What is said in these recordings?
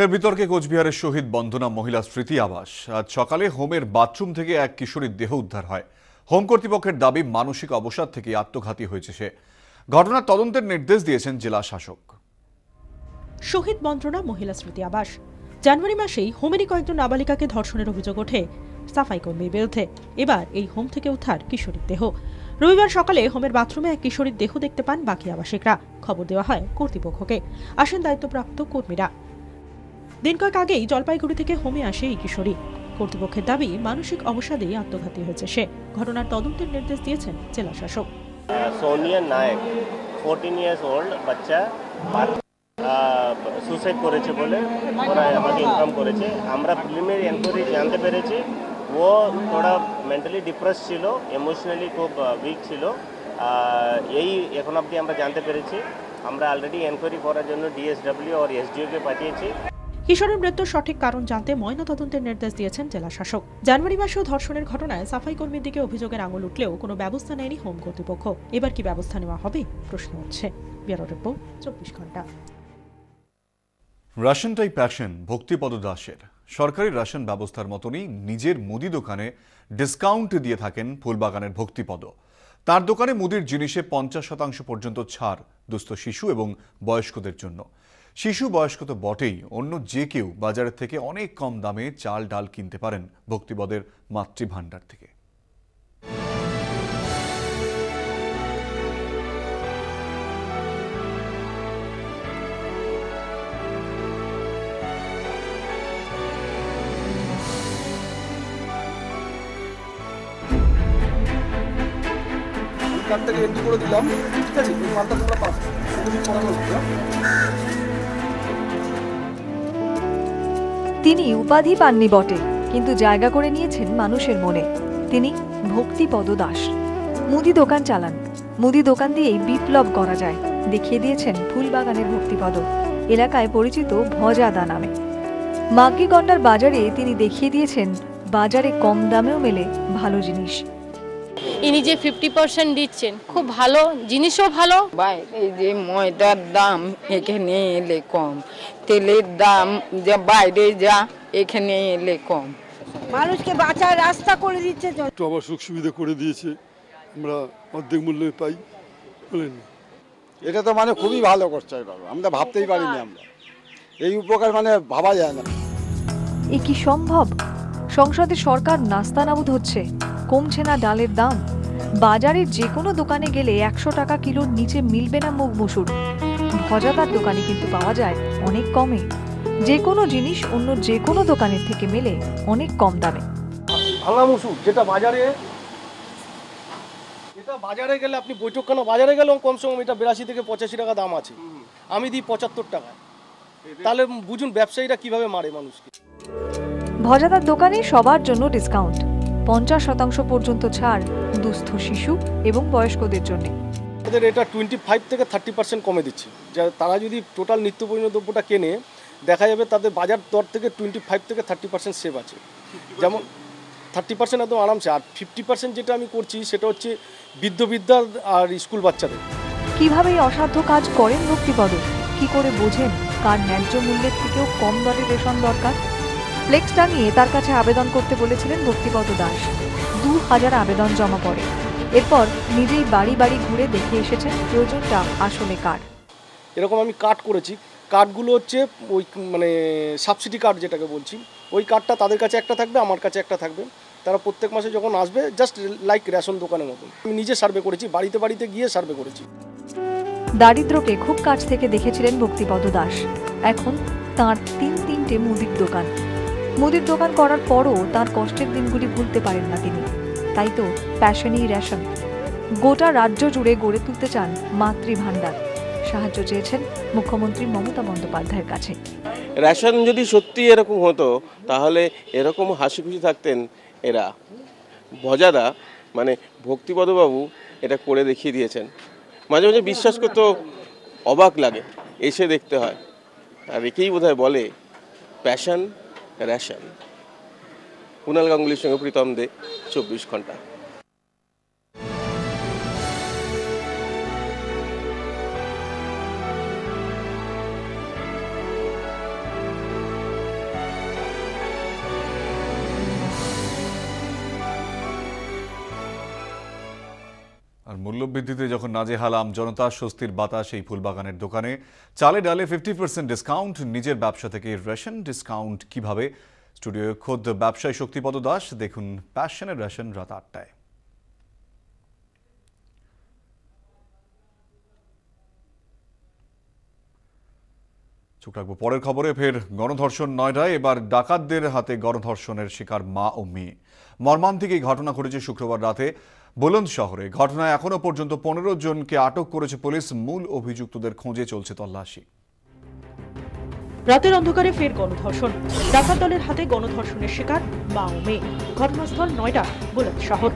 ফের বিতর্কে কোচবিহারের শহীদ বন্দনা মহিলা স্মৃতি আবাস। আজ সকালে হোমের বাথরুম থেকে এক কিশোরীর দেহ উদ্ধার হয়। হোম কর্তৃপক্ষের দাবি মানসিক অবসাদ থেকে আত্মঘাতী হয়েছে সে। ঘটনার তদন্তের নির্দেশ দিয়েছেন জেলা শাসক। শহীদ বন্দনা মহিলা স্মৃতি আবাস। জানুয়ারি মাসেই হোমেরই কয়েকজন নাবালিকাকে ধর্ষণের অভিযোগ ওঠে সাফাই কর্মীর বিরুদ্ধে। এবার এই হোম থেকে উদ্ধার কিশোরীর দেহ। রবিবার সকালে হোমের বাথরুমে এক কিশোরীর দেহ দেখতে পান বাকি আবাসিকরা। খবর দেওয়া হয় কর্তৃপক্ষকে। আসেন দায়িত্বপ্রাপ্ত কর্মীরা। দিন কয়েক আগেই জলপাইগুড়ি থেকে হোমে আসে এই কিশোরী। কর্তৃপক্ষের দাবি মানসিক অবসাদেই আত্মঘাতী হয়েছে সে। ঘটনার তদন্তের নির্দেশ দিয়েছেন জেলা শাসক। সোনিয়া নায়ক 14 ইয়ার্স ওল্ড বাচ্চা সুসাইড করেছে বলে ওরা আমাকে ইনফর্ম করেছে। আমরা প্রিলিমিনারি এনকোয়ারি জানতে পেরেছি ও থোড়া মেন্টালি ডিপ্রেস ছিল, ইমোশনালি খুব উইক ছিল। এই এখন অবধি আমরা জানতে পেরেছি। আমরা অলরেডি এনকোয়ারি করার জন্য ডিএসডব্লিউ আর এসডিওকে পাঠিয়েছি। কিশোরের মৃত্যুর সঠিক কারণ জানতে ময়নাতদন্তের নির্দেশ দিয়েছেন জেলা শাসক। জানুয়ারি মাসেও ধর্ষণের ঘটনায় সাফাই কর্মীর দিকে অভিযোগের আঙুল উঠলেও কোনো ব্যবস্থা নেয়নি হোম কর্তৃপক্ষ। এবার কি ব্যবস্থা নেওয়া হবে প্রশ্ন হচ্ছে। ব্যুরো রিপোর্ট 24 ঘন্টা। রাশনটাই প্যাশন ভক্তিপদ দাসের। সরকারি রাশন ব্যবস্থার মতনই নিজের মুদি দোকানে ডিসকাউন্ট দিয়ে থাকেন ফুলবাগানের ভক্তিপদ। তার দোকানে মুদির জিনিসে 50% পর্যন্ত ছাড় দুস্থ শিশু এবং বয়স্কদের জন্য। শিশু বয়স্ক তো বটেই, অন্য যে কেউ বাজারের থেকে অনেক কম দামে চাল ডাল কিনতে পারেন ভক্তিপদের মাতৃভাণ্ডার থেকে। কার্ডটাকে এন্ট্রি করে দিলাম, ঠিক আছে? এই মালটা তোমরা পাবে, তিনি উপাধি পাননি বটে, কিন্তু জায়গা করে নিয়েছেন মানুষের মনে। তিনি ভক্তিপদ দাস। মুদি দোকান চালান। মুদি দোকান দিয়েই বিপ্লব করা যায় দেখিয়ে দিয়েছেন ফুলবাগানের ভক্তিপদ। এলাকায় পরিচিত ভজাদা নামে। মাগ্গিগন্ডার বাজারে তিনি দেখিয়ে দিয়েছেন বাজারে কম দামেও মেলে ভালো জিনিস। ইনি যে 50% দিচ্ছেন, খুব ভালো জিনিসও ভালো। এই যে ময়দার দাম এখানে এলে কম, তেলের দাম যে বাইরে যা এখানে এলে কম। মানুষকে বাঁচার রাস্তা করে দিচ্ছে, একটু আবার সুখ সুবিধা করে দিয়েছে, আমরা অর্ধেক মূল্যে পাই। বলেন এটা তো মানে খুবই ভালো করছে, আমরা ভাবতেই পারিনি। আমরা এই উপকার মানে ভাবা যায় না। এ কি সম্ভব? সংসদে সরকার নাস্তানাবুদ হচ্ছে, কমছে না ডালের দাম। বাজারের যে কোনো দোকানে গেলে 100 টাকা কিলোর নিচে মিলবে না মুগ মসুর। ভজাদার দোকানে কিন্তু পাওয়া যায় অনেক কমে। যে কোনো জিনিস অন্য যে কোনো দোকানের থেকে মেলে অনেক কম দামে। ভাঙা মসুর যেটা বাজারে গেলে আপনি বৈঠকখানা বাজারে গেলেও কমসে কম এটা 82 থেকে 85 টাকা দাম আছে, আমি দিই 75 টাকা। তাহলে বুঝুন ব্যবসায়ীরা কিভাবে মারে মানুষকে। ভজাদার দোকানে সবার জন্য ডিসকাউন্ট, 50% পর্যন্ত ছাড় দুস্থ শিশু এবং বয়স্কদের জন্য। ওদের এটা 25 থেকে 30% কমে দিচ্ছি। তারা যদি টোটাল নিত্য প্রয়োজনীয় দ্রব্যটা কেনে, দেখা যাবে তাদের বাজার দর থেকে 25 থেকে 30% সেভ আছে। যেমন 30% একদম আরামসে। আর 50% যেটা আমি করছি সেটা হচ্ছে বৃদ্ধ আর স্কুল বাচ্চাদের। কিভাবে এই অসাধ্য কাজ করেন ভক্তিপদ? কি করে বোঝেন কার ন্যায্য মূল্যের থেকেও কম দরে রেশন দরকার? ফ্লেক্স টাঙিয়ে তার কাছে আবেদন করতে বলেছিলেন ভক্তিপদ দাস। 2000 আবেদন জমা পড়ে। এরপর নিজেই বাড়ি বাড়ি ঘুরে দেখে এসেছেন প্রয়োজনটা আসলে কার। এরকম আমি কার্ড করেছি। কার্ডগুলো হচ্ছে ওই মানে সাবসিডি কার্ড যেটাকে বলছি, ওই কার্ডটা তাদের কাছে একটা থাকবে, আমার কাছে একটা থাকবে। তারা প্রত্যেক মাসে যখন আসবে, জাস্ট লাইক রেশন দোকানের মতন আমি নিজে সার্ভে করেছি, বাড়িতে বাড়িতে গিয়ে সার্ভে করেছি। দারিদ্র্যকে খুব কাছ থেকে দেখেছিলেন ভক্তিপদ দাস। এখন তাঁর 3টে মুদির দোকান। মুদির দোকান করার পরও তার কষ্টের দিনগুলি ভুলতে পারেন না তিনি। তাই তো প্যাশনই রেশন। গোটা রাজ্য জুড়ে গড়ে তুলতে চান মাতৃভাণ্ডার। সাহায্য চেয়েছেন মুখ্যমন্ত্রী মমতা বন্দ্যোপাধ্যায়ের কাছে। রেশন যদি সত্যি এরকম হতো তাহলে এরকম হাসি খুশি থাকতেন এরা। ভজাদা মানে ভক্তিপদবাবু এটা করে দেখিয়ে দিয়েছেন। মাঝে মাঝে বিশ্বাস করতে অবাক লাগে, এসে দেখতে হয়। আর একেই বোধহয় বলে প্যাশন রেশন। কুণাল গাঙ্গুলির সঙ্গে প্রীতম দে, 24 ঘন্টা। মূল্যবৃদ্ধিতে যখন নাজেহাল আম জনতা, স্বস্তির বাতাস এই ফুলবাগানের দোকানে। চালে ডালে 50% ডিসকাউন্ট, নিজের ব্যবসা থেকে রেশন ডিসকাউন্ট কিভাবে? স্টুডিওয়ে খোদ ব্যবসায়ী শক্তিপদ দাস। দেখুন প্যাশনের রেশন রাত 8টায়। চোখ রাখবো পরের খবরে। ফের গণধর্ষণ নয়ডায়, এবার ডাকাতদের হাতে গণধর্ষণের শিকার মা ও মেয়ে। মর্মান্তিক এই ঘটনা ঘটেছে শুক্রবার রাতে বুলন্দশহরে। ঘটনায় এখনো পর্যন্ত 15 জনকে আটক করেছে পুলিশ। মূল অভিযুক্তদের খোঁজে চলছে তল্লাশি। রাতের অন্ধকারে ফের গণধর্ষণ, ডাকাত দলের হাতে গণধর্ষণের শিকার মা ও মেয়ে। ঘটনাস্থল নয়ডা, বুলন্দশহর।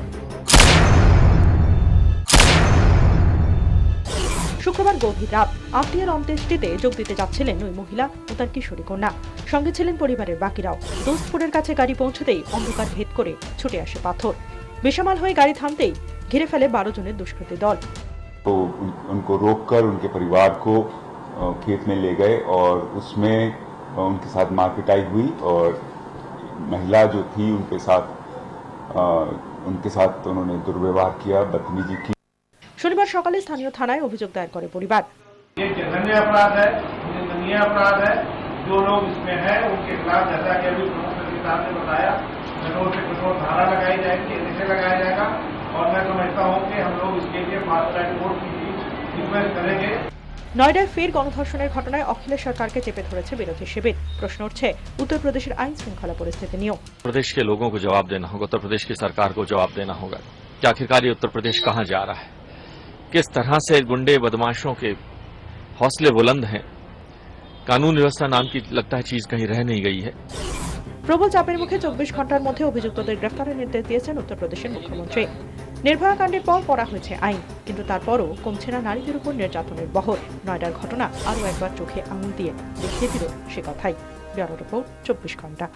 শুক্রবার গভীর রাত আত্মীয়ের অন্ত্যেষ্টিতে যোগ দিতে যাচ্ছিলেন ওই মহিলা ও তার কিশোরী কন্যা। সঙ্গে ছিলেন পরিবারের বাকিরাও। দোস্তপুরের কাছে গাড়ি পৌঁছতেই অন্ধকার ভেদ করে ছুটে আসে পাথর। বেসামাল হয়ে গাড়ি থামতেই ঘিরে ফেলে 12 জনের দুষ্কৃতী দল। तो उनको रोककर उनके परिवार को खेत में ले गए और उसमें उनके साथ मारपिटाई हुई और महिला जो थी उनके साथ उन्होंने दुर्व्यवहार किया, बदतमीजी की। শনিবার সকালে স্থানীয় থানায় অভিযোগ দায়ের করে পরিবার। ये जघन्य अपराध है, निंदनीय अपराध है। जो लोग इसमें हैं उनके खिलाफ, जैसा कि अभी प्रमुख सचिव साहब ने बताया, कठोर से कठोर धारा लगाई जाएगी, एनएसए लगाया जाएगा। और मैं समझता हूँ कि हम लोग इसके लिए फास्ट ट्रैक कोर्ट की भी रिक्वेस्ट करेंगे। নয়ডায় ফের গণধর্ষণের ঘটনায় অখিলেশ সরকারকে চেপে ধরেছে বিরোধী শিবির। প্রশ্ন উঠছে উত্তরপ্রদেশের আইন শৃঙ্খলা পরিস্থিতি নিয়েও। प्रदेश के लोगों को जवाब देना होगा, उत्तर प्रदेश की सरकार को जवाब देना होगा कि आखिरकार ये उत्तर प्रदेश कहां जा रहा है। किस तरह से गुंडे बदमाशों के हौसले बुलंद हैं। कानून व्यवस्था नाम की लगता है चीज कहीं रह नहीं गई है। প্রবল চাপের মুখে 24 ঘন্টার মধ্যে অভিযুক্তদের গ্রেফতারের নির্দেশ দিয়েছেন উত্তরপ্রদেশের মুখ্যমন্ত্রী। নির্ভয়া কাণ্ডের পর করা হয়েছে আইন, কিন্তু তারপরও কমছে না নারীদের উপর নির্যাতনের বহর। নয়ডার ঘটনা আরও একবার চোখে আঙুল দিয়ে দেখিয়ে দিল সে কথাই। ব্যুরো রিপোর্ট, 24 ঘন্টা।